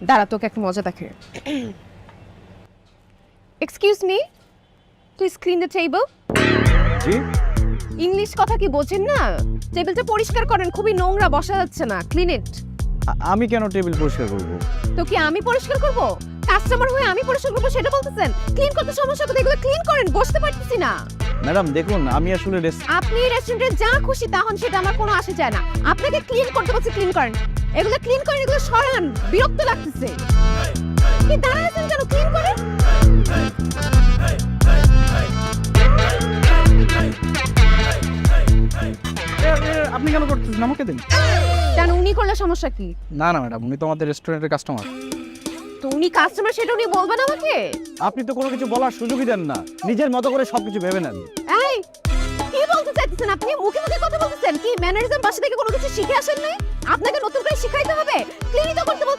দাঁড়া, তোকে একটা মজা দেখে। Excuse me, please clean the table. G English কথা কি বোঝেন না? টেবিলটা পরিষ্কার করেন, খুবই নোংরা, বসা যাচ্ছে না। Clean it. আমি কেন টেবিল পরিষ্কার করব? তো কি আমি পরিষ্কার করব? কাস্টমার হয়ে আমি পরিষ্কার করব সেটা বলতেছেন? ক্লিন করতে সমস্যা কোথায়? এগুলো ক্লিন করেন, বসতে পারতেছি না। ম্যাডাম দেখুন, আমি আসলে আপনি রেস্টুরেন্টে যা খুশি তা হন, সেটা আমার কোনো আসে যায় না। আপনাকে ক্লিন করতে বলছি, ক্লিন করেন। এগুলো ক্লিন করেন, এগুলো সরান, বিরক্ত লাগতেছে। কি দাঁড়ায় আছেন কেন? ক্লিন করেন। আপনি কেন করতেছেন? আমাকে দিন। কেন উনি করলে সমস্যা কি? না না ম্যাডাম, উনি তো আমাদের রেস্টুরেন্টের কাস্টমার। তো উনি কাস্টমার, সেটা উনি বলবেন আমাকে? আপনি তো কোনো কিছু বলার সুযোগই দেন না, নিজের মতো করে সবকিছু ভেবে নেন। এই, কি বলতে চাইতেছেন আপনি? মুখে মুখে কথা বলতেছেন কি? ম্যানারিজম বাসা থেকে কোনো কিছু শিখে আসেন নাই? আপনাকে নতুন করে শিখাইতে হবে? ক্লিনই তো করতে বলছি।